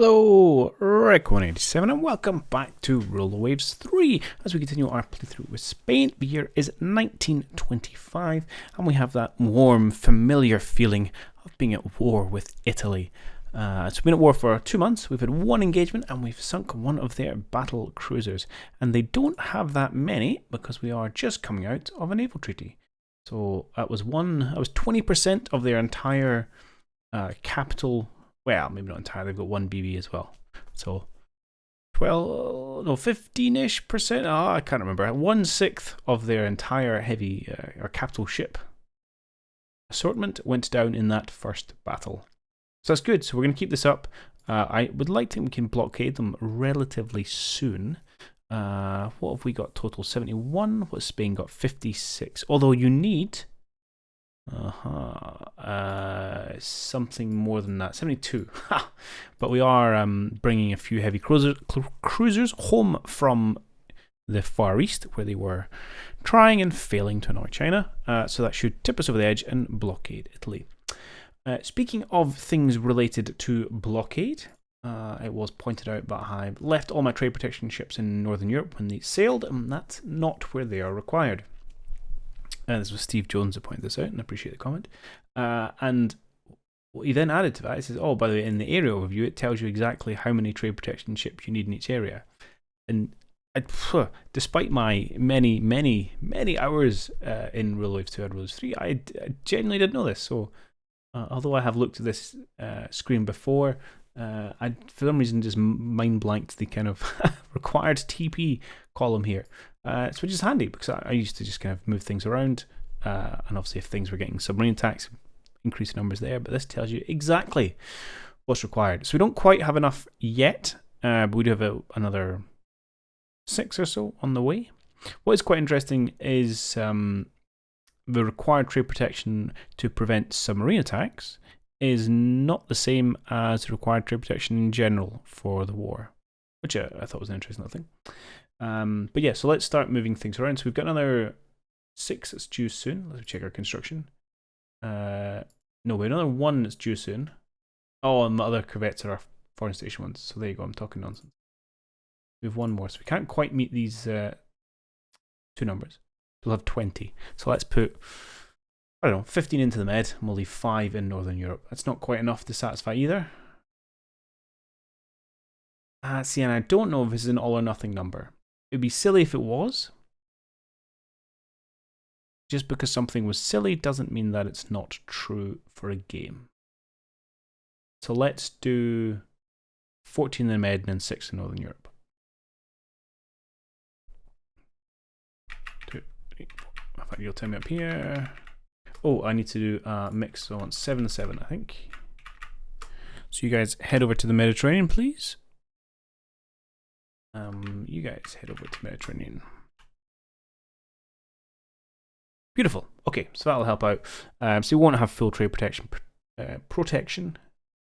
Hello, Rick187 and welcome back to Roller Waves 3 as we continue our playthrough with Spain. The year is 1925 and we have that warm, familiar feeling of being at war with Italy. So we've been at war for 2 months, we've had one engagement and we've sunk one of their battle cruisers. And they don't have that many because we are just coming out of a naval treaty. So that was 20% of their entire capital. Well, maybe not entirely, they've got one BB as well. So 15-ish%, I can't remember. 1/6 of their entire heavy or capital ship assortment went down in that first battle. So that's good, so we're going to keep this up. I would like to think we can blockade them relatively soon. What have we got total? 71. What has Spain got? 56. Although you need something more than that. 72. But we are bringing a few heavy cruisers home from the Far East, where they were trying and failing to annoy China. So that should tip us over the edge and blockade Italy. Speaking of things related to blockade, it was pointed out that I left all my trade protection ships in Northern Europe when they sailed, and that's not where they are required. This was Steve Jones that pointed this out, and I appreciate the comment. And what he then added to that, he says, oh, by the way, in the area overview, it tells you exactly how many trade protection ships you need in each area. And despite my many hours in Roller Waves 2 and Roller Waves 3, I genuinely didn't know this. So, although I have looked at this screen before, I, for some reason, just mind blanked the kind of required TP column here. Which is handy because I used to just kind of move things around, and obviously if things were getting submarine attacks, increase numbers there, but this tells you exactly what's required. So we don't quite have enough yet, but we do have another 6 or so on the way. What is quite interesting is the required trade protection to prevent submarine attacks is not the same as the required trade protection in general for the war, which I thought was an interesting thing. But yeah, so let's start moving things around. So we've got another 6 that's due soon. Let's check our construction. No, we have another 1 that's due soon. Oh, and the other corvettes are our foreign station ones. So there you go, I'm talking nonsense. We have 1 more, so we can't quite meet these 2 numbers. We'll have 20. So let's put, I don't know, 15 into the Med, and we'll leave 5 in Northern Europe. That's not quite enough to satisfy either. See, and I don't know if this is an all or nothing number. It would be silly if it was. Just because something was silly doesn't mean that it's not true for a game. So let's do 14 in the Med and 6 in Northern Europe. 2, 3, 4. In fact, you'll tell me up here. Oh, I need to do a mix, so I want 7 and 7, I think. So you guys head over to the Mediterranean, please. You guys head over to Mediterranean. Beautiful. Okay, so that'll help out. So we won't have full trade protection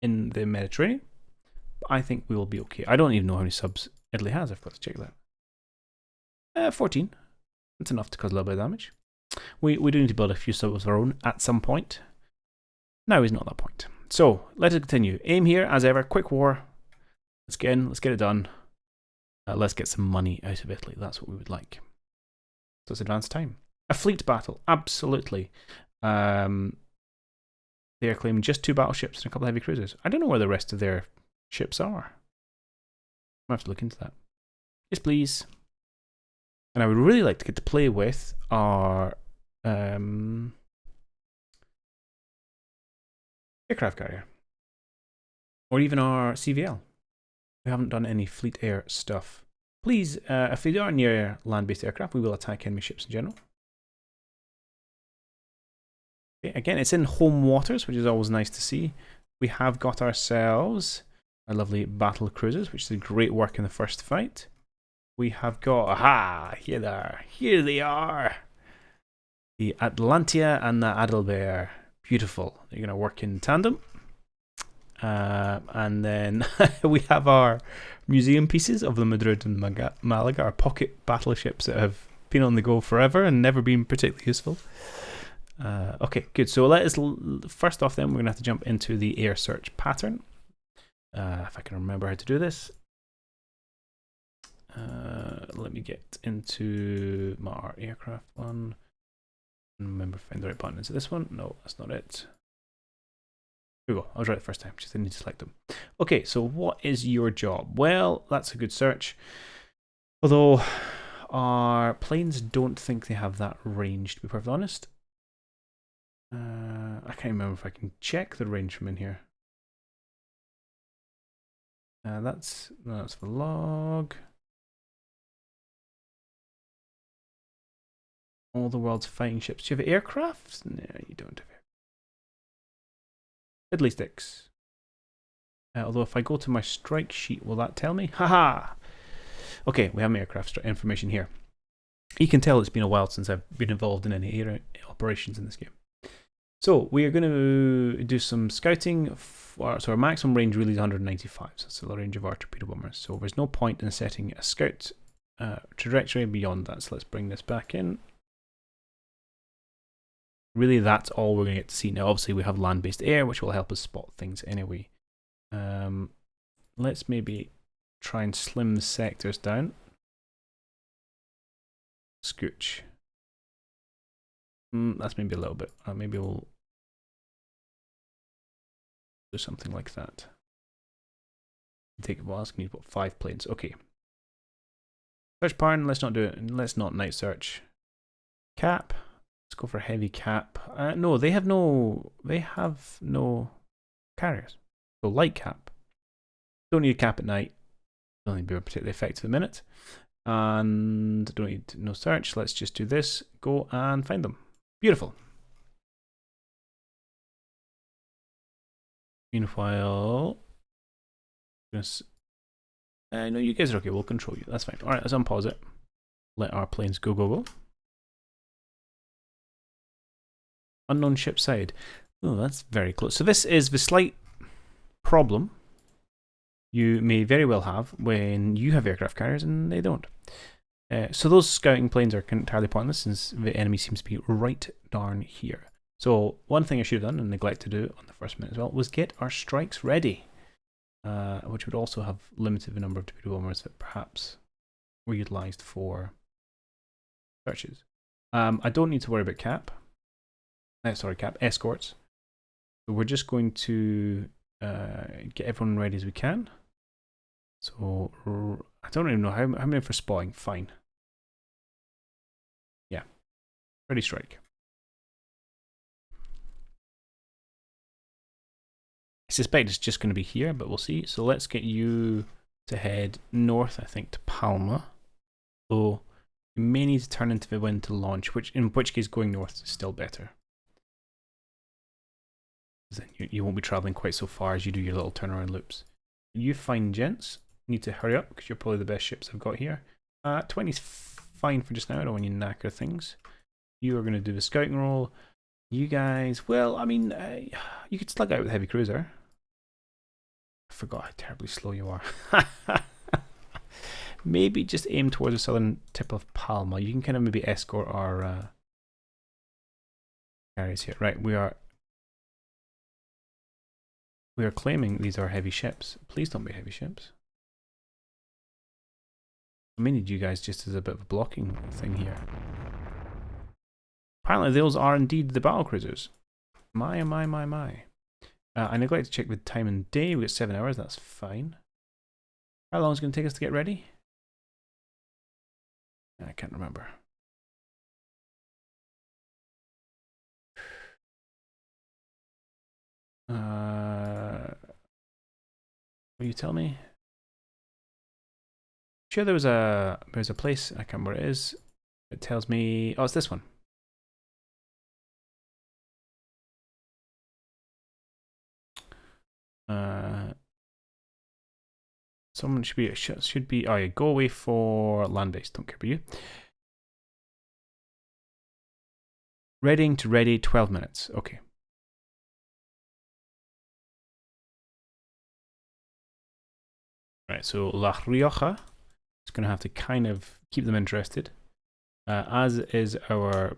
in the Mediterranean, but I think we will be okay. I don't even know how many subs Italy has. I've got to check that. 14. That's enough to cause a little bit of damage. We do need to build a few subs of our own at some point. Now is not that point. So let us continue. Aim here, as ever. Quick war. Let's get in. Let's get it done. Let's get some money out of Italy. That's what we would like. So it's advanced time. A fleet battle. Absolutely. They are claiming just 2 battleships and a couple of heavy cruisers. I don't know where the rest of their ships are. I'll have to look into that. Yes, please. And I would really like to get to play with our aircraft carrier. Or even our CVL. We haven't done any fleet air stuff. Please, if they are near land-based aircraft, we will attack enemy ships in general. Okay, again, it's in home waters, which is always nice to see. We have got ourselves our lovely battle cruisers, which did great work in the first fight. We have got, aha, here they are. The Atlantia and the Adalbert. Beautiful. They're going to work in tandem. And then we have our museum pieces of the Madrid and Malaga, our pocket battleships that have been on the go forever and never been particularly useful. Okay, good. So let us, first off then, we're going to have to jump into the air search pattern. If I can remember how to do this. Let me get into my aircraft one. Remember, find the right button. Is it this one? No, that's not it. Here we go. I was right the first time. Just didn't need to select them. Okay, so what is your job? Well, that's a good search. Although our planes don't think they have that range, to be perfectly honest. I can't remember if I can check the range from in here. That's the log. All the world's fighting ships. Do you have aircraft? No, you don't have aircraft. Fiddly sticks. Although if I go to my strike sheet, will that tell me? Haha! Okay, we have my aircraft information here. You can tell it's been a while since I've been involved in any air operations in this game. So we are going to do some scouting. So our maximum range really is 195. So that's the range of our torpedo bombers. So there's no point in setting a scout trajectory beyond that. So let's bring this back in. Really, that's all we're going to get to see. Now, obviously, we have land-based air, which will help us spot things anyway. Let's maybe try and slim the sectors down. Scooch. That's maybe a little bit. Maybe we'll do something like that. Take it. Well, that's going to need 5 planes. Okay. Search pattern. Let's not do it. Let's not night search. Cap. Let's go for heavy cap. No, they have no. They have no carriers. So light cap. Don't need a cap at night. Don't need to be particularly effective a minute. And don't need no search. Let's just do this. Go and find them. Beautiful. Meanwhile, no, you guys are okay. We'll control you. That's fine. All right, let's unpause it. Let our planes go. Unknown ship side. Oh, that's very close. So this is the slight problem you may very well have when you have aircraft carriers and they don't. So those scouting planes are entirely pointless since the enemy seems to be right down here. So one thing I should have done and neglect to do on the first minute as well was get our strikes ready, which would also have limited the number of torpedo bombers that perhaps were utilised for searches. I don't need to worry about cap. Escorts. So we're just going to get everyone ready as we can. So I don't even know how many for spotting. Fine. Yeah. Ready strike. I suspect it's just going to be here, but we'll see. So let's get you to head north, I think, to Palma. So you may need to turn into the wind to launch, in which case going north is still better. Then you won't be travelling quite so far as you do your little turnaround loops. You fine gents, need to hurry up because you're probably the best ships I've got here. 20's fine for just now. I don't want you to knacker things. You are going to do the scouting roll. You guys, well, I mean, you could slug out with a heavy cruiser. I forgot how terribly slow you are. Maybe just aim towards the southern tip of Palma. You can kind of maybe escort our carriers here. Right, we are claiming these are heavy ships. Please don't be heavy ships. I may need you guys just as a bit of a blocking thing here. Apparently those are indeed the battle cruisers. My. I neglected to check the time and day. We've got 7 hours, that's fine. How long is it going to take us to get ready? I can't remember. Will you tell me? Sure, there's a place, I can't remember where it is. It tells me, oh, it's this one. Someone should be. Oh yeah, go away for land based. Don't care about you. Readying to ready. 12 minutes. Okay. Right. So La Rioja is going to have to kind of keep them interested, as is our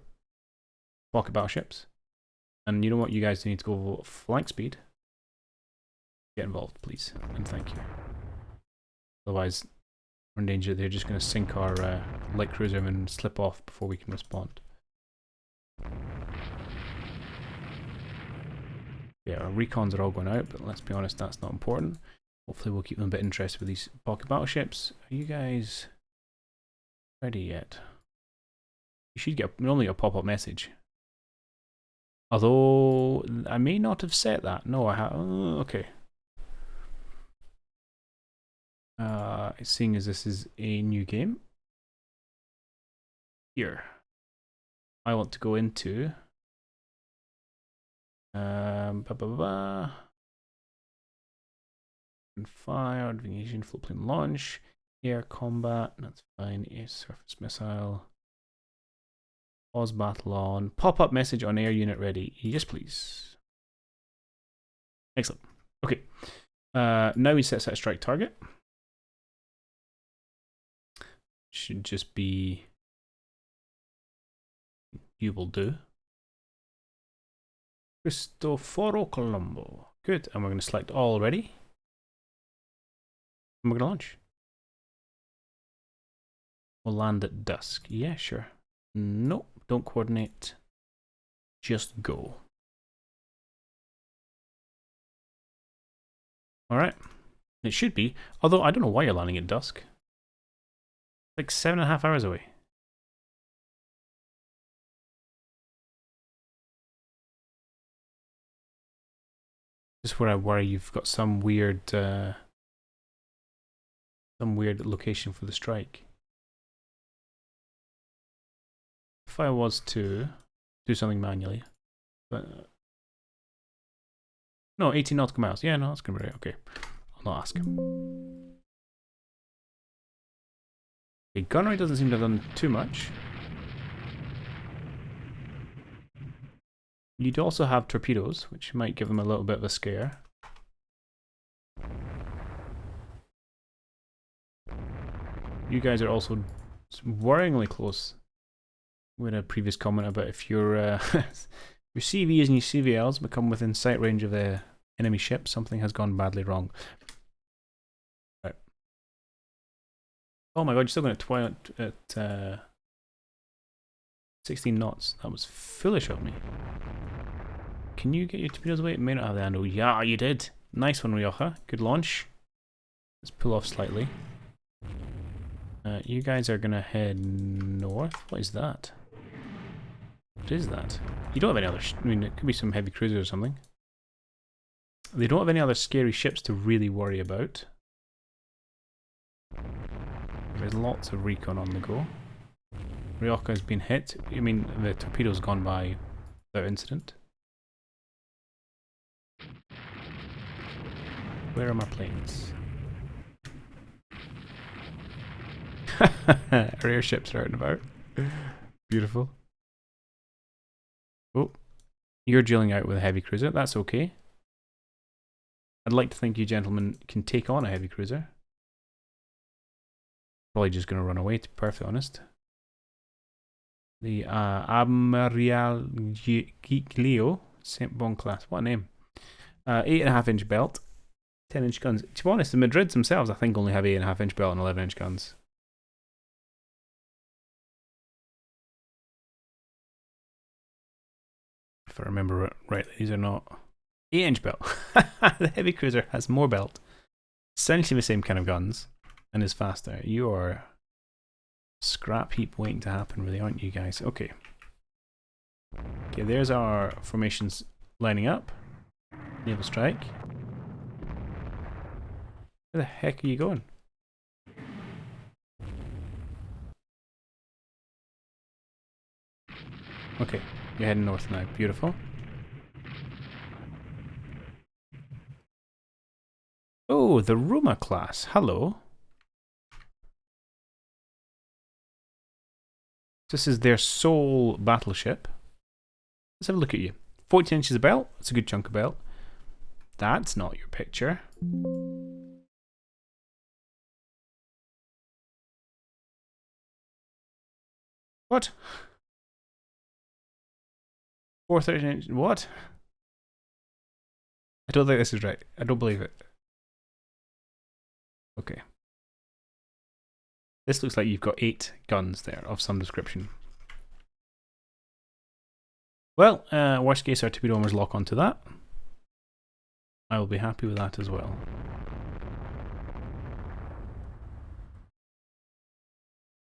pocket battleships. And you know what? You guys need to go flank speed. Get involved, please, and thank you. Otherwise, we're in danger. They're just going to sink our light cruiser and slip off before we can respond. Yeah, our recons are all going out, but let's be honest, that's not important. Hopefully we'll keep them a bit interested with these pocket battleships. Are you guys ready yet? You should get normally a pop-up message. Although, I may not have set that. No, I have. Okay. Seeing as this is a new game. Here. I want to go into... And fire, aviation, floatplane launch, air combat, that's fine, air surface missile, pause battle on, pop-up message on air unit ready, yes please. Excellent. Okay, now we set strike target. Should just be, you will do. Cristoforo Colombo. Good, and we're going to select all ready. And we're going to launch. We'll land at dusk. Yeah, sure. Nope, don't coordinate. Just go. Alright. It should be. Although, I don't know why you're landing at dusk. Like 7.5 hours away. This is where I worry you've got some weird location for the strike. If I was to do something manually, but no, 18 nautical miles. Yeah, no, that's gonna be right. Okay, I'll not ask him. Okay, gunnery doesn't seem to have done too much. You'd also have torpedoes, which might give them a little bit of a scare. You guys are also worryingly close. We had a previous comment about if your your CVs and your CVLs become within sight range of the enemy ship, something has gone badly wrong. Right. Oh my god, you're still going at 16 knots. That was foolish of me. Can you get your torpedoes away? It may not have the handle. Yeah, you did. Nice one, Rioja. Good launch. Let's pull off slightly. You guys are going to head north. What is that? What is that? You don't have any other... I mean, it could be some heavy cruisers or something. They don't have any other scary ships to really worry about. There's lots of recon on the go. Rioja has been hit. I mean, the torpedo's gone by without incident. Where are my planes? Our airships are out and about. Beautiful. Oh, you're drilling out with a heavy cruiser. That's okay. I'd like to think you gentlemen can take on a heavy cruiser. Probably just going to run away, to be perfectly honest. The Admiral Giglio St. Bon class. What a name. 8.5-inch belt. 10-inch guns. To be honest, the Madrids themselves, I think, only have 8.5-inch belt and 11-inch guns. If I remember rightly, these are not 8-inch belt. The heavy cruiser has more belt, essentially the same kind of guns, and is faster. You are a scrap heap waiting to happen, really, aren't you guys? Okay. Okay, there's our formations lining up. Naval strike. Where the heck are you going? Okay, you're heading north now. Beautiful. Oh, the Roma class. Hello. This is their sole battleship. Let's have a look at you. 14 inches of belt. That's a good chunk of belt. That's not your picture. What? 4 13 inches. What? I don't think this is right. I don't believe it. Okay. This looks like you've got 8 guns there of some description. Well, worst case, our torpedo bombers lock onto that. I will be happy with that as well.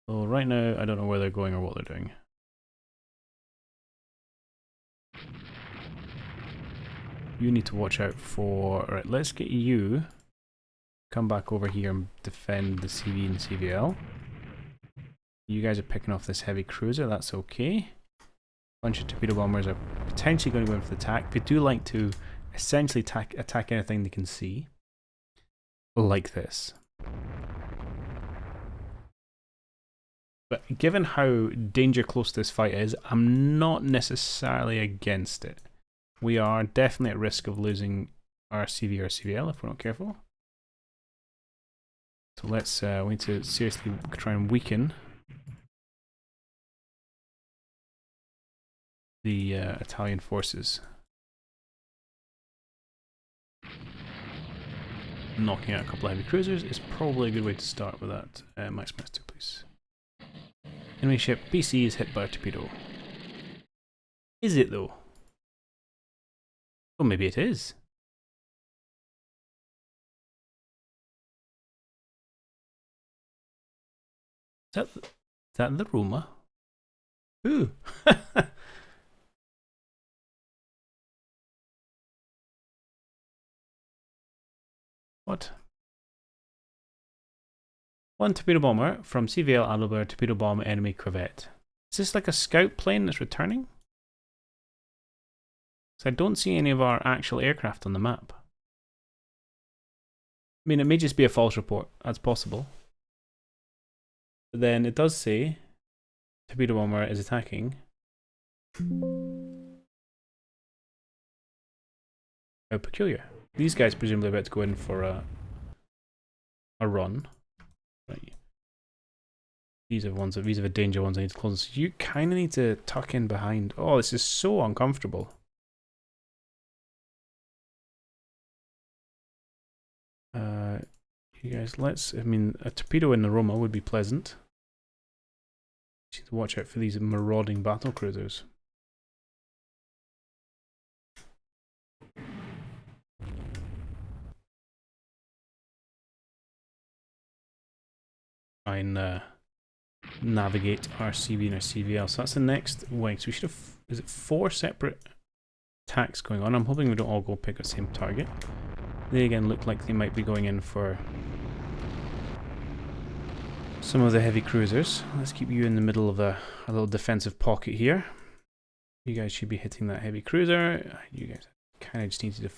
So right now, I don't know where they're going or what they're doing. You need to watch out for... Alright, let's get you... Come back over here and defend the CV and CVL. You guys are picking off this heavy cruiser, that's okay. Bunch of torpedo bombers are potentially going to go in for the attack. They do like to essentially attack anything they can see. Like this. But given how danger close this fight is, I'm not necessarily against it. We are definitely at risk of losing our CV or CVL if we're not careful. So let's, we need to seriously try and weaken the Italian forces. Knocking out a couple of heavy cruisers is probably a good way to start with that. Max Master, please. Enemy ship BC is hit by a torpedo. Is it though? Well, maybe it is. Is that the Roma? Ooh. What? One torpedo bomber from CVL Adalbert torpedo bomb enemy corvette. Is this like a scout plane that's returning? So I don't see any of our actual aircraft on the map. I mean, it may just be a false report. That's possible. But then it does say torpedo bomber is attacking. How peculiar. These guys presumably about to go in for a run. Right. These are the danger ones I need to close. So you kind of need to tuck in behind. Oh, this is so uncomfortable. You guys, I mean, a torpedo in the Roma would be pleasant. You need to watch out for these marauding battle cruisers. Try and navigate our CV and our CVL. So that's the next wing. So we should have, is it 4 separate attacks going on? I'm hoping we don't all go pick the same target. They again look like they might be going in for some of the heavy cruisers. Let's keep you in the middle of a little defensive pocket here. You guys should be hitting that heavy cruiser. You guys kind of just need to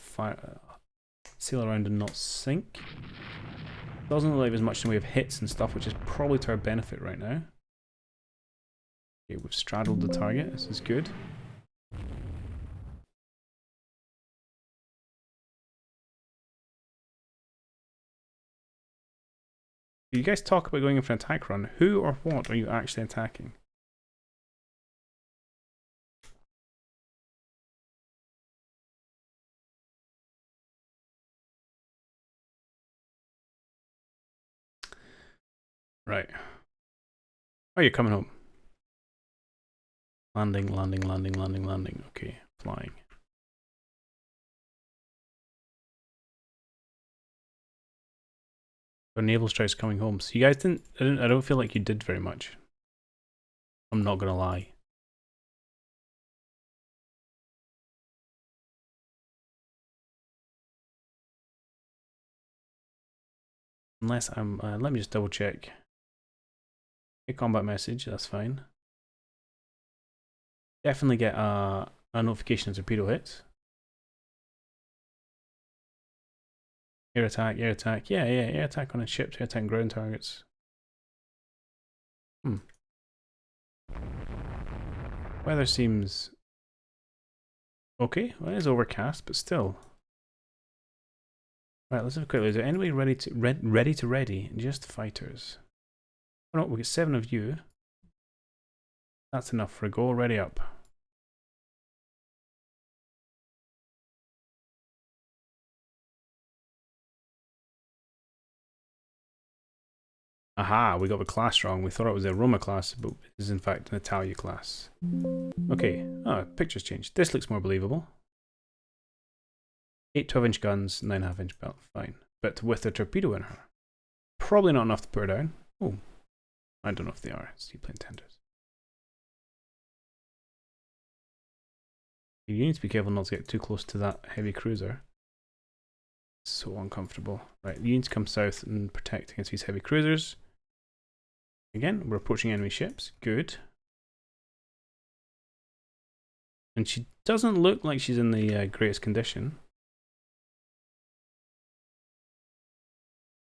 sail around and not sink. Doesn't look like there's much in the way of hits and stuff, which is probably to our benefit right now. Okay, we've straddled the target. This is good. You guys talk about going in for an attack run. Who or what are you actually attacking? Right. Oh, you're coming home. Landing, landing, landing, landing, landing. Okay, flying. Our naval strike's coming home. So you guys I don't feel like you did very much. I'm not gonna lie. Unless I'm, let me just double check. A combat message, that's fine. Definitely get a notification of torpedo hits. Air attack, air attack. Yeah, air attack on ships, air attack on ground targets. Weather seems okay. Well, it is overcast, but still. Right, let's have a quick look. Is there anybody ready to ready? Just fighters. Oh no, we get 7 of you. That's enough for a go. Ready up. Aha, we got the class wrong. We thought it was a Roma class, but it is in fact an Italia class. Okay, picture's changed. This looks more believable. 8 12-inch guns, 9.5-inch belt, fine. But with a torpedo in her. Probably not enough to put her down. Oh, I don't know if they are seaplane tenders. You need to be careful not to get too close to that heavy cruiser. So uncomfortable. Right, you need to come south and protect against these heavy cruisers. Again, we're approaching enemy ships. Good. And she doesn't look like she's in the greatest condition.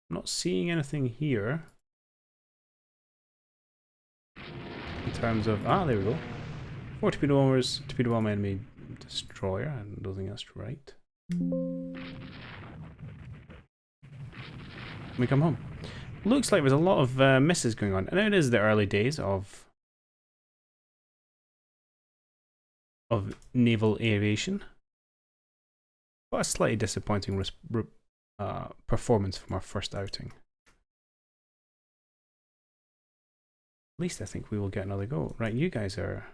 I'm not seeing anything here. In terms of... Ah, there we go. 4 torpedo bombers, torpedo bomb enemy destroyer. I don't think that's right. We come home. Looks like there's a lot of misses going on. And it is the early days of naval aviation. But a slightly disappointing performance from our first outing. At least I think we will get another go. Right, you guys are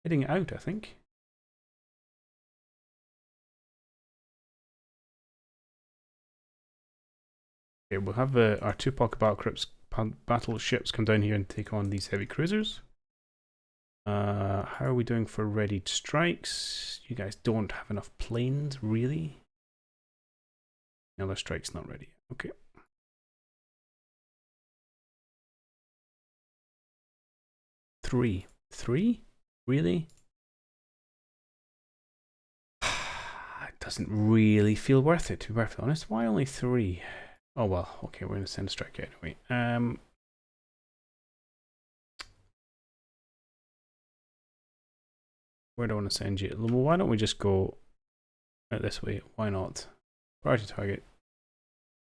heading out, I think. Okay, we'll have our 2 pocket battleships come down here and take on these heavy cruisers. How are we doing for readied strikes? You guys don't have enough planes, really? Another strike's not ready. Okay. Three? Really? It doesn't really feel worth it, to be perfectly honest. Why only 3? Oh well, okay, we're going to send a strike anyway. Where do I want to send you? Well, why don't we just go out this way? Why not? Priority target.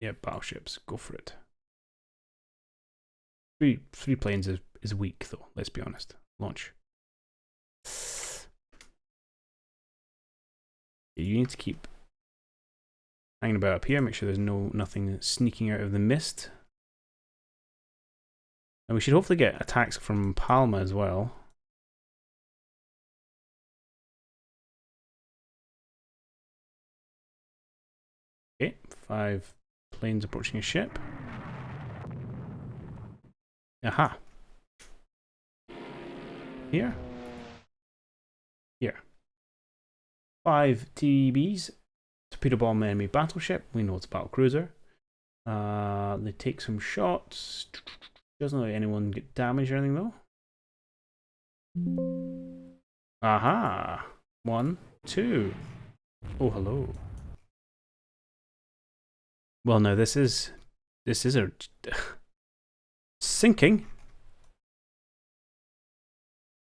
Yeah, battleships. Go for it. Three planes is weak, though. Let's be honest. Launch. You need to keep hanging about up here. Make sure there's nothing sneaking out of the mist. And we should hopefully get attacks from Palma as well. Okay, 5 planes approaching a ship. Aha. Here. 5 TBs. Torpedo bomb enemy battleship. We know it's a battle cruiser. They take some shots. Doesn't let anyone get damaged or anything though. Aha. 1, 2. Oh, hello. Well, no, this is a sinking.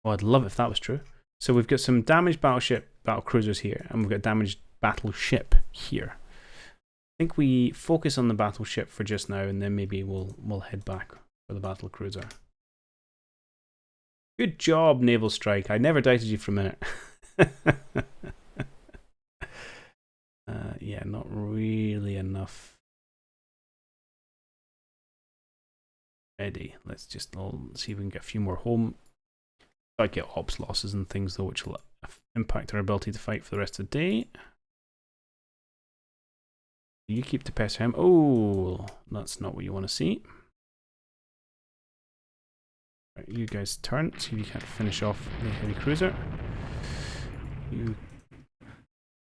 Oh, I'd love it if that was true. So we've got some damaged battle cruisers here, and we've got damaged battleship here. I think we focus on the battleship for just now, and then maybe we'll head back for the battle cruiser. Good job, naval strike. I never doubted you for a minute. Yeah, not really enough. Ready. Let's just see if we can get a few more home. I get ops losses and things though, which will impact our ability to fight for the rest of the day. You keep to pester him. Oh, that's not what you want to see. Right, you guys turn. See if you can't finish off the heavy cruiser. You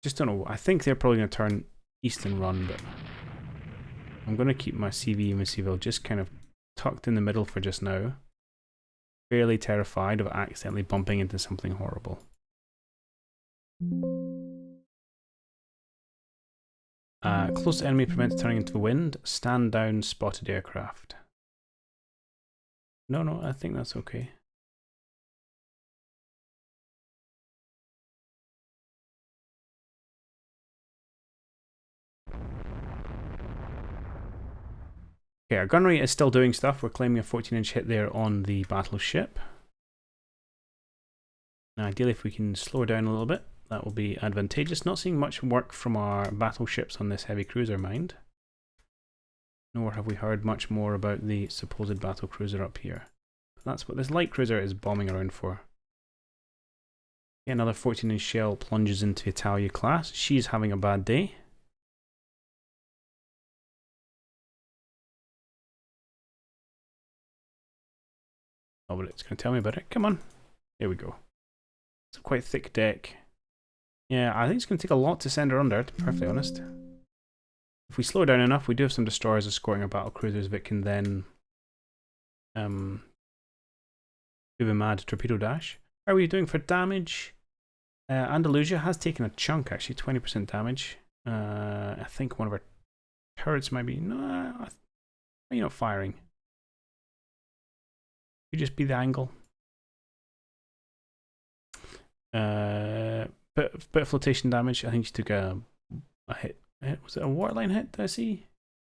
just don't know. I think they're probably going to turn east and run, but I'm going to keep my CV and my CVL just kind of tucked in the middle for just now. Fairly terrified of accidentally bumping into something horrible. Close to enemy prevents turning into the wind. Stand down spotted aircraft. No, I think that's okay. Okay, our gun rate is still doing stuff. We're claiming a 14-inch hit there on the battleship. Now, ideally, if we can slow her down a little bit, that will be advantageous. Not seeing much work from our battleships on this heavy cruiser, mind. nor have we heard much more about the supposed battle cruiser up here. That's what this light cruiser is bombing around for. Yeah, another 14-inch shell plunges into Italia class. She's having a bad day. Oh, but it's going to tell me about it. Come on. Here we go. It's a quite thick deck. Yeah, I think it's going to take a lot to send her under, to be perfectly honest. If we slow down enough, we do have some destroyers escorting our battle cruisers that can then do a mad torpedo dash. How are we doing for damage? Andalusia has taken a chunk, actually, 20% damage. I think one of our turrets might be... No, are you not firing? You just be the angle. Bit of flotation damage. I think she took a hit. Was it a waterline hit? Did I see?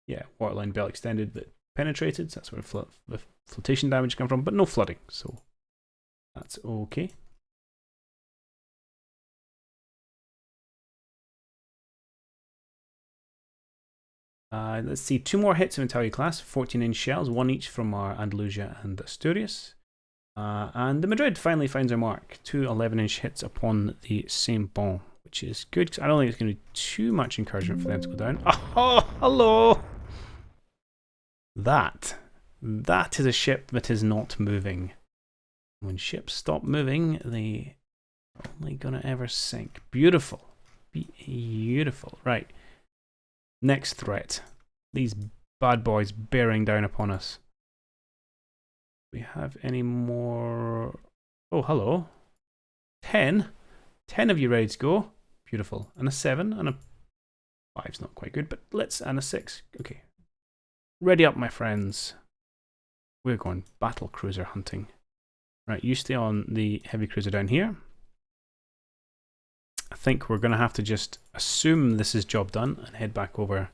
Yeah, waterline belt extended that penetrated. So that's where the flotation damage came from, but no flooding, so that's okay. Let's see, 2 more hits of Italia class, 14-inch shells, 1 each from our Andalusia and Asturias. And the Madrid finally finds her mark, 2 11-inch hits upon the Saint-Bon, which is good, because I don't think it's going to be too much encouragement for them to go down. Oh, hello! That is a ship that is not moving. When ships stop moving, they are only going to ever sink. Beautiful. Beautiful. Right. Next threat. These bad boys bearing down upon us. Do we have any more? Oh, hello. 10. 10 of you ready to go. Beautiful. And a 7 and a 5's not quite good, but and a 6. Okay. Ready up, my friends. We're going battle cruiser hunting. Right, you stay on the heavy cruiser down here. I think we're going to have to just assume this is job done and head back over.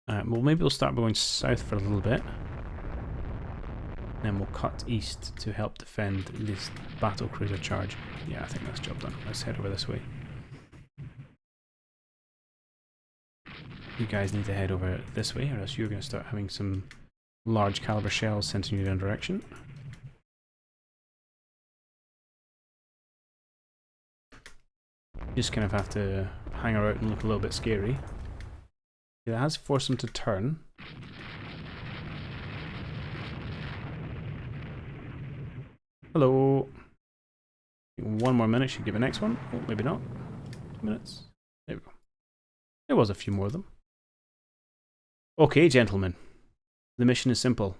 Well, maybe we'll start going south for a little bit. Then we'll cut east to help defend this battle cruiser charge. Yeah, I think that's job done. Let's head over this way. You guys need to head over this way, or else you're going to start having some large caliber shells sent in your own direction. Just kind of have to hang her out and look a little bit scary. It has forced them to turn. Hello. 1 more minute should give the next one. Oh, maybe not. 2 minutes. There we go. There was a few more of them. Okay, gentlemen. The mission is simple.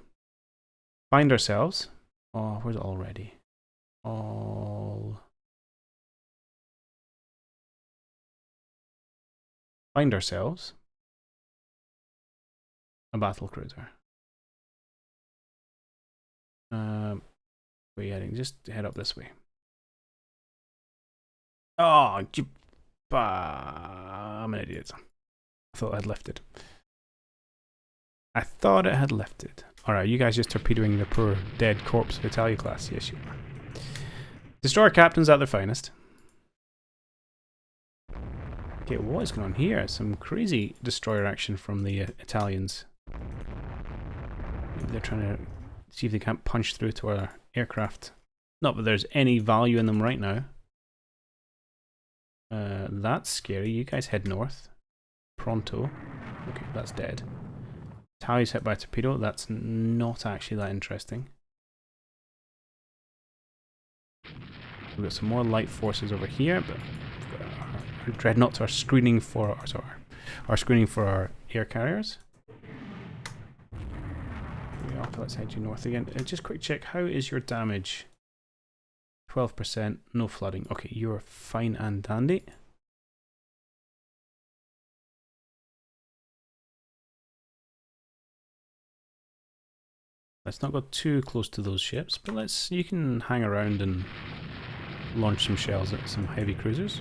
Find ourselves. Oh, where's it already? Find ourselves a battle cruiser. Where are you heading? Just head up this way. Oh, I'm an idiot. I thought I'd left it. Alright, you guys just torpedoing the poor dead corpse of Italia class. Yes, you are. Destroyer captains at their finest. Okay, what is going on here? Some crazy destroyer action from the Italians. Maybe they're trying to see if they can't punch through to our aircraft. Not that there's any value in them right now. That's scary. You guys head north. Pronto. Okay, that's dead. Italia's hit by a torpedo. That's not actually that interesting. We've got some more light forces over here, but our dreadnoughts are screening for our air carriers. Let's head you north again. Just quick check. How is your damage? 12%. No flooding. Okay, you're fine and dandy. Let's not go too close to those ships, but you can hang around and launch some shells at some heavy cruisers.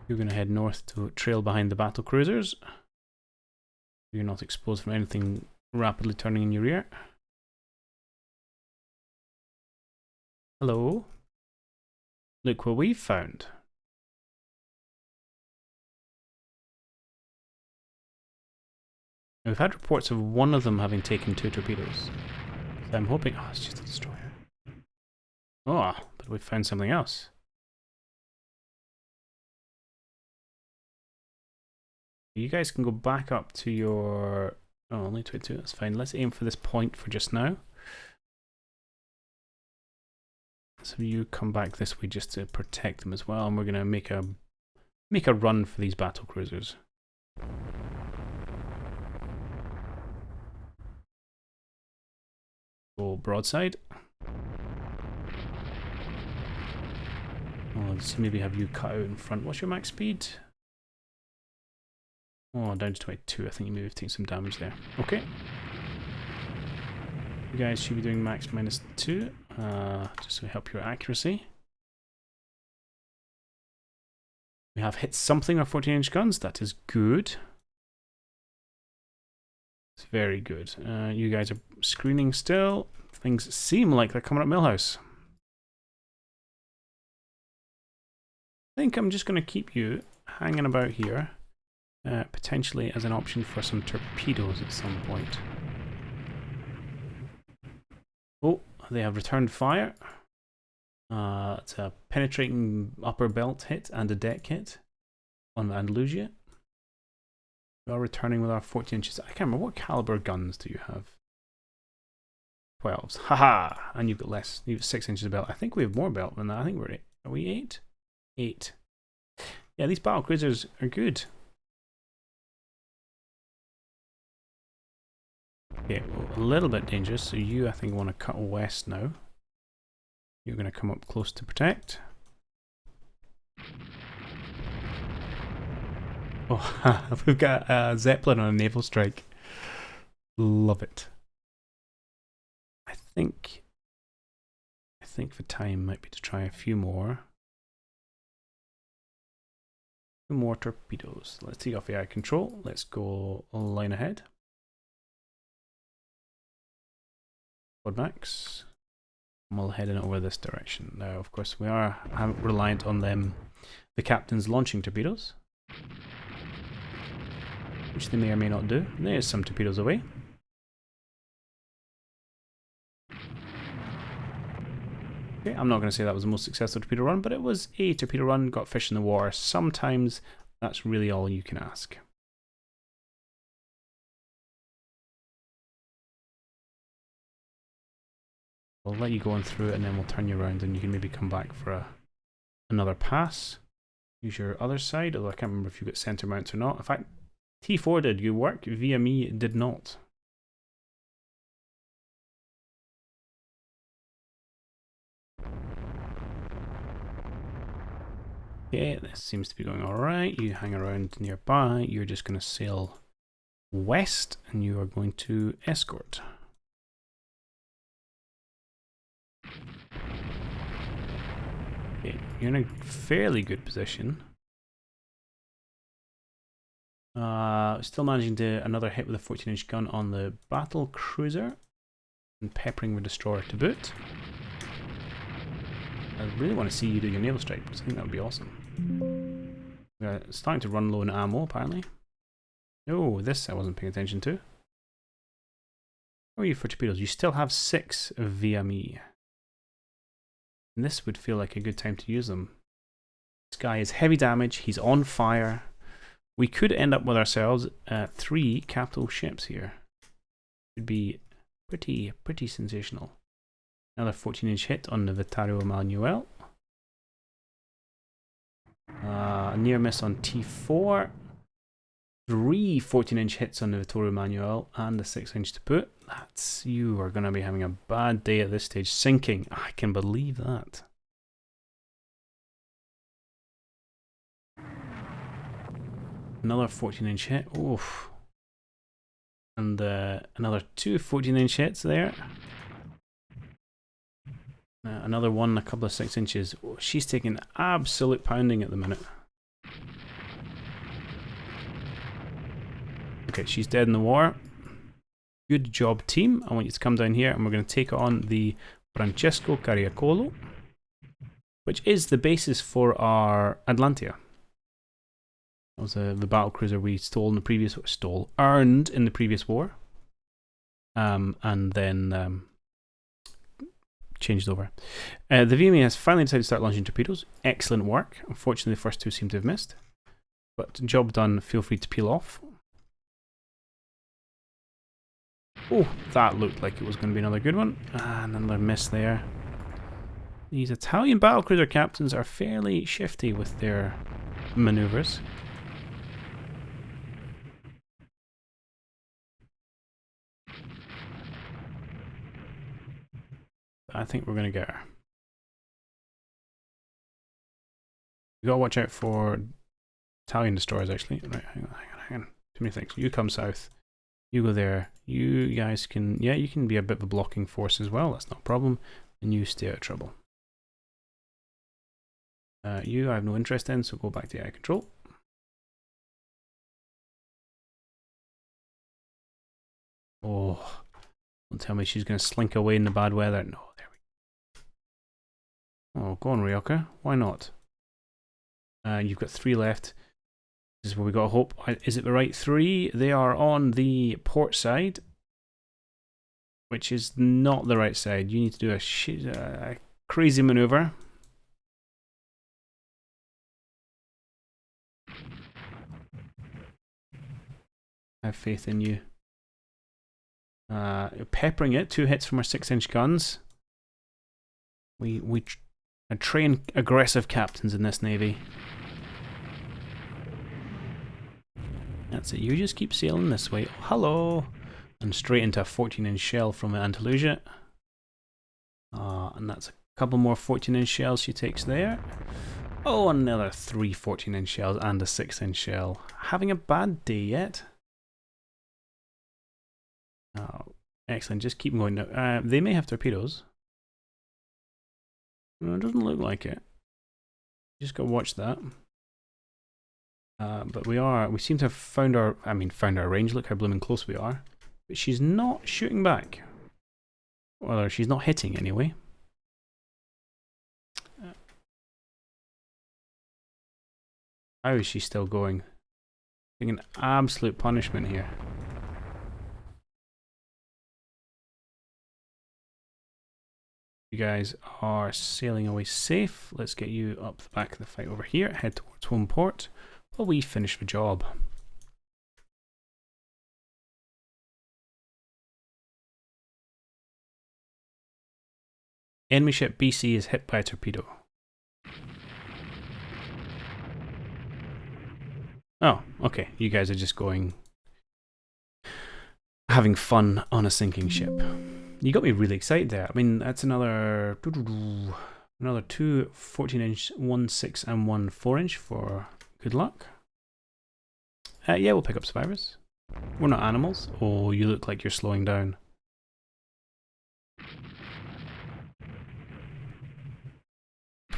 You're going to head north to trail behind the battle cruisers. You're not exposed from anything rapidly turning in your rear. Hello. Look what we've found. We've had reports of one of them having taken 2 torpedoes. So I'm hoping... Oh, it's just a destroyer. Oh, but we found something else. You guys can go back up to your... Oh, only 22, that's fine. Let's aim for this point for just now. So you come back this way just to protect them as well, and we're going to make a run for these battle cruisers. Go broadside. Oh, let's maybe have you cut out in front. What's your max speed? Oh, down to 22. I think you may have taken some damage there. Okay. You guys should be doing max -2, just to help your accuracy. We have hit something our 14-inch guns. That is good. It's very good. You guys are screening still. Things seem like they're coming up Millhouse. I think I'm just going to keep you hanging about here. Potentially as an option for some torpedoes at some point. Oh, they have returned fire. It's a penetrating upper belt hit and a deck hit on the Andalusia. We are returning with our 14 inches. I can't remember, what caliber guns do you have? 12s. Haha! And you've got less. You've 6 inches of belt. I think we have more belt than that. I think we're 8. Are we 8? 8. Yeah, these battle cruisers are good. Okay, well, a little bit dangerous, so you, I think, want to cut west now. You're going to come up close to protect. Oh, we've got a Zeppelin on a naval strike. Love it. I think the time might be to try a few more. More torpedoes. Let's take off AI control. Let's go line ahead. Quad max. And we'll head in over this direction. Now, of course, we are reliant on them, the captains launching torpedoes, which they may or may not do. There's some torpedoes away. Okay, I'm not going to say that was the most successful torpedo run, but it was a torpedo run, got fish in the water. Sometimes that's really all you can ask. We'll let you go on through it and then we'll turn you around and you can maybe come back for another pass. Use your other side, although I can't remember if you got center mounts or not. In fact, T4 did you work, VME did not. Okay, this seems to be going alright. You hang around nearby. You're just going to sail west and you are going to escort. Okay, you're in a fairly good position. Still managing to another hit with a 14-inch gun on the battle cruiser and peppering the destroyer to boot. I really want to see you do your naval strike because I think that would be awesome. We're starting to run low on ammo apparently. Oh, this I wasn't paying attention to. How are you for torpedoes? You still have 6 via me. And this would feel like a good time to use them. This guy is heavy damage, he's on fire. We could end up with ourselves 3 capital ships here. Would be pretty sensational. Another 14-inch hit on the Vittorio Emanuele. Near miss on T4. 3 14-inch hits on the Vittorio Emanuele and a 6-inch to boot. That's, you are going to be having a bad day at this stage. Sinking. I can believe that. Another 14-inch hit. Oof. And another 2 14-inch hits there. Another one, a couple of 6 inches. Oh, she's taking absolute pounding at the minute. Okay, she's dead in the war. Good job, team. I want you to come down here and we're going to take on the Francesco Cariacolo, which is the basis for our Atlantia. That was the battle cruiser we earned in the previous war, and then changed over. The VMA has finally decided to start launching torpedoes. Excellent work. Unfortunately, the first two seem to have missed, but job done. Feel free to peel off. Oh, that looked like it was going to be another good one, and another miss there. These Italian battlecruiser captains are fairly shifty with their maneuvers. I think we're going to get her. You got to watch out for Italian destroyers, actually. Right, hang on. Too many things. You come south. You go there. You guys can, yeah, you can be a bit of a blocking force as well. That's not a problem. And you stay out of trouble. You I have no interest in, so go back to air control. Oh, don't tell me she's going to slink away in the bad weather. No, there we go. Oh, go on, Ryoka. Why not? You've got 3 left. This is where we got hope. Is it the right 3? They are on the port side, which is not the right side. You need to do a crazy maneuver. I have faith in you. Peppering it. 2 hits from our 6-inch guns. We train aggressive captains in this navy. That's it. You just keep sailing this way. Oh, hello! And straight into a 14-inch shell from Andalusia. And that's a couple more 14-inch shells she takes there. Oh, another 3 14-inch shells and a 6-inch shell. Having a bad day yet? Oh, excellent. Just keep going now. They may have torpedoes. No, it doesn't look like it. Just gotta watch that. But we seem to have found our range. Look how blooming close we are. But she's not shooting back. Well, she's not hitting anyway. How is she still going? Taking an absolute punishment here. You guys are sailing away safe. Let's get you up the back of the fight over here. Head towards home port while we finish the job. Enemy ship BC is hit by a torpedo. Oh, okay. You guys are just having fun on a sinking ship. You got me really excited there. I mean, that's another 2 14-inch, 1 6 and 1 4-inch for good luck. Yeah, we'll pick up survivors. We're not animals. Oh, you look like you're slowing down.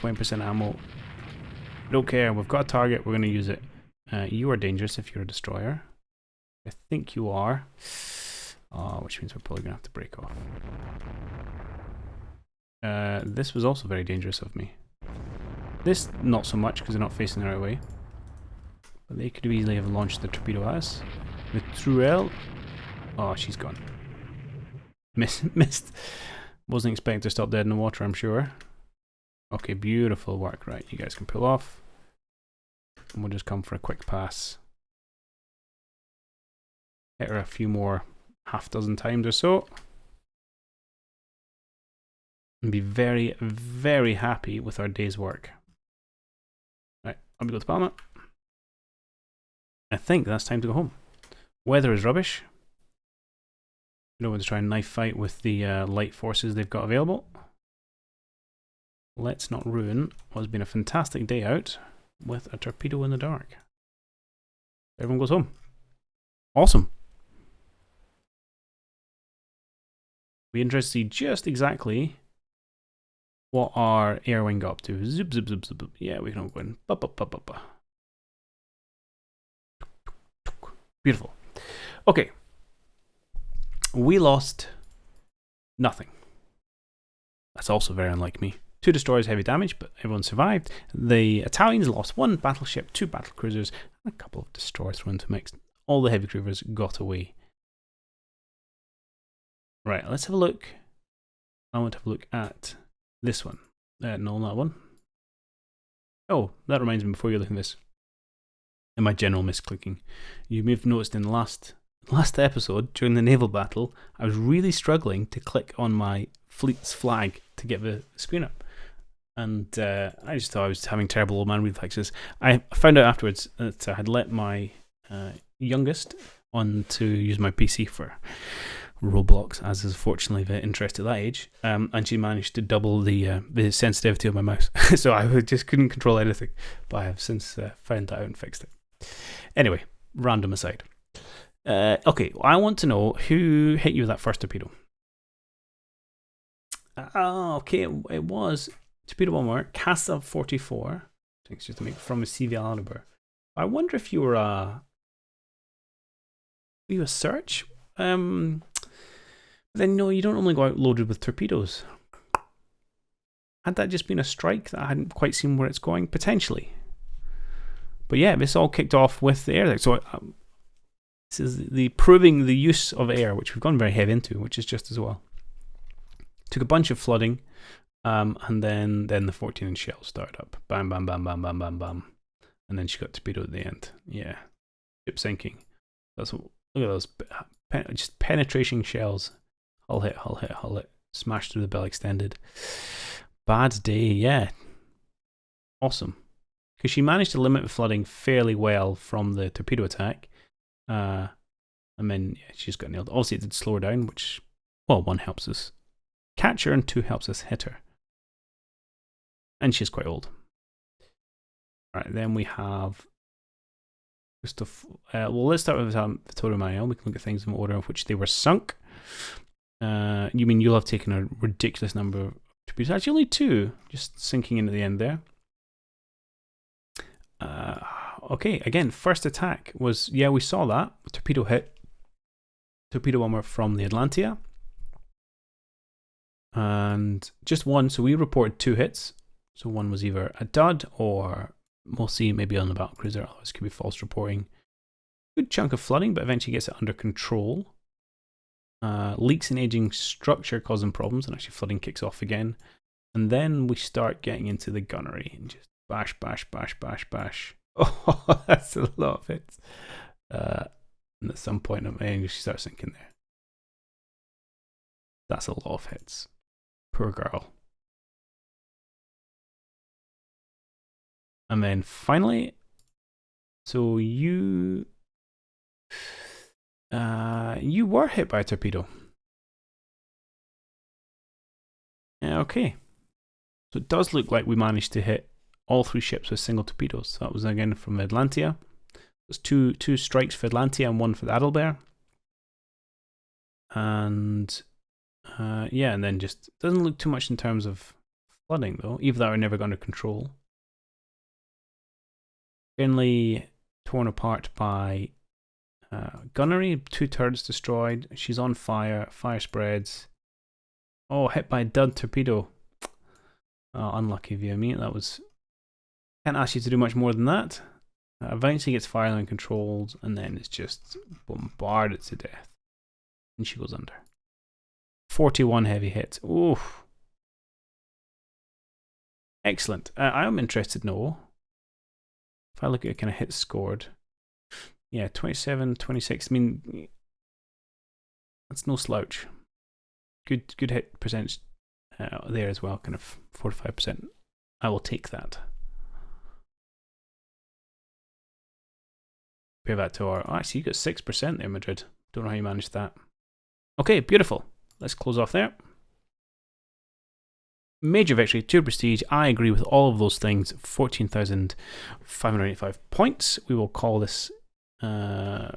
%, ammo. Don't care. We've got a target. We're going to use it. You are dangerous if you're a destroyer. I think you are. Which means we're probably going to have to break off. This was also very dangerous of me. This, not so much, because they're not facing the right way. But they could easily have launched the torpedo at us. The Truel. Oh, she's gone. Missed. Wasn't expecting to stop dead in the water, I'm sure. Okay, beautiful work. Right, you guys can pull off. And we'll just come for a quick pass. Hit her a few more half-dozen times or so. And be very, very happy with our day's work. Right, I'll go to Palma. I think that's time to go home. Weather is rubbish. You don't want to try and knife fight with the light forces they've got available. Let's not ruin what's been a fantastic day out with a torpedo in the dark. Everyone goes home. Awesome. Be interested to see just exactly what our air wing got up to. Zip, zip, zip, zip. Yeah, we can all go in. Ba, ba, ba, ba, ba. Beautiful. Okay. We lost nothing. That's also very unlike me. 2 destroyers, heavy damage, but everyone survived. The Italians lost 1 battleship, 2 battle cruisers, and a couple of destroyers thrown into the mix. All the heavy cruisers got away. Right, let's have a look. I want to have a look at this one. No, that one. Oh, that reminds me before you look at this. And my general misclicking. You may have noticed in the last episode, during the naval battle, I was really struggling to click on my fleet's flag to get the screen up. And I just thought I was having terrible old man reflexes. I found out afterwards that I had let my youngest on to use my PC for Roblox, as is fortunately the interest at that age, and she managed to double the sensitivity of my mouse. So I just couldn't control anything. But I have since found that out and fixed it. Anyway, random aside. Okay, I want to know who hit you with that first torpedo. Okay, it was torpedo bomber Casa 44. Thanks, just to make from a CV caliber. I wonder if you were a search. Then no, you don't normally go out loaded with torpedoes. Had that just been a strike that I hadn't quite seen where it's going? Potentially. But yeah, this all kicked off with the air. So this is the proving the use of air, which we've gone very heavy into, which is just as well. Took a bunch of flooding, and then the 14-inch shells started up. Bam, bam, bam, bam, bam, bam, bam. And then she got torpedoed at the end. Yeah. Ship sinking. Look at those just penetration shells. Hull hit, hull hit, hull hit. Smashed through the bell extended. Bad day, yeah. Awesome. Because she managed to limit the flooding fairly well from the torpedo attack. And then yeah, she just got nailed. Obviously, it did slow her down, which, well, 1 helps us catch her and 2 helps us hit her. And she's quite old. Right, then we have well, let's start with Vittorio Emanuele. We can look at things in the order in which they were sunk. You mean you'll have taken a ridiculous number of torpedoes? Actually, only 2, just sinking into the end there. Okay, again, first attack was, yeah, we saw that. Torpedo hit. Torpedo bomber from the Atlantia. And just 1, so we reported 2 hits. So 1 was either a dud or we'll see maybe on the battle cruiser, otherwise it could be false reporting. Good chunk of flooding, but eventually gets it under control. Leaks in aging structure causing problems, and actually flooding kicks off again. And then we start getting into the gunnery and just bash, bash, bash, bash, bash. Oh, that's a lot of hits. And at some point, she starts sinking there. That's a lot of hits. Poor girl. And then finally, so you were hit by a torpedo. Okay. So it does look like we managed to hit all 3 ships with single torpedoes. So that was again from Atlantia. There's two strikes for Atlantia and 1 for the Adalbert. And yeah, and then just doesn't look too much in terms of flooding though. Either that or never got under control. Generally torn apart by gunnery, 2 turrets destroyed. She's on fire. Fire spreads. Oh, hit by a dud torpedo. Oh, unlucky via me. That was. Can't ask you to do much more than that. Eventually gets fire line controlled, and then it's just bombarded to death. And she goes under. 41 heavy hits. Oof. Excellent. I am interested to know. If I look at kind of hits scored. Yeah, 27, 26. I mean, that's no slouch. Good hit percentage there as well, kind of 4 to 5%. I will take that. Compare that to our. Oh, actually, you got 6% there, Madrid. Don't know how you managed that. Okay, beautiful. Let's close off there. Major victory, 2 prestige. I agree with all of those things. 14,585 points. We will call this. No.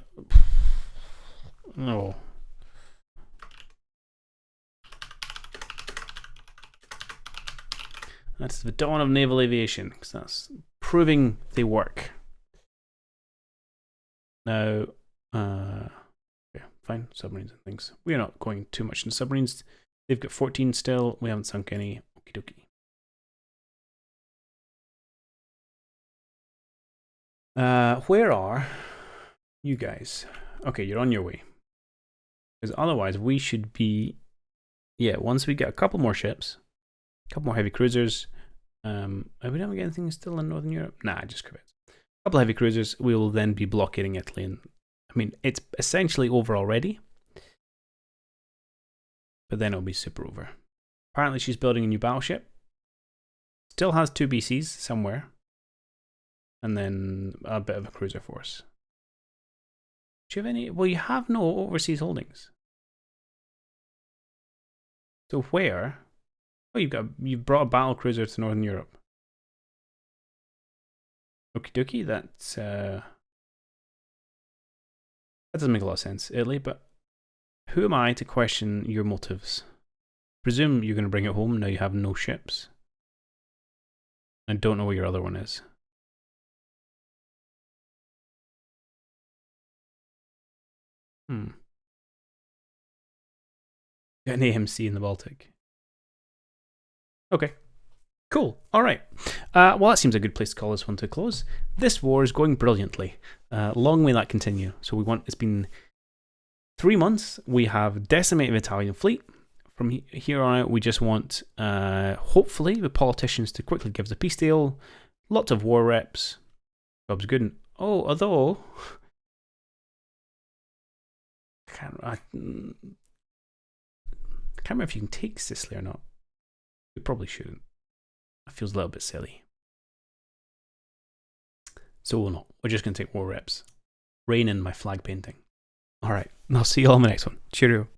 That's the dawn of naval aviation, because that's proving they work. Now, yeah, fine, submarines and things. We're not going too much into submarines. They've got 14 still. We haven't sunk any. Okie dokie. Where are you guys? Okay, you're on your way. Because otherwise we should be... Yeah, once we get a couple more ships, a couple more heavy cruisers. Are we not getting anything still in Northern Europe? Nah, just corvettes. A couple of heavy cruisers, we will then be blockading Italy. And I mean, it's essentially over already. But then it'll be super over. Apparently she's building a new battleship. Still has 2 BCs somewhere. And then a bit of a cruiser force. Do you have any? Well, you have no overseas holdings. So where? Oh, you've brought a battle cruiser to Northern Europe. Okie dokie, that's that doesn't make a lot of sense, Italy, but who am I to question your motives? Presume you're going to bring it home now you have no ships. I don't know where your other one is. Got an AMC in the Baltic. Okay. Cool. All right. Well, that seems a good place to call this one to close. This war is going brilliantly. Long may that continue. So it's been 3 months. We have decimated the Italian fleet. From here on out, we just want, hopefully, the politicians to quickly give us a peace deal. Lots of war reps. Job's good. Although... I can't remember if you can take Sicily or not. You probably shouldn't. That feels a little bit silly. So we'll not. We're just going to take war reps. Rein in my flag painting. Alright, I'll see you all in the next one. Cheerio.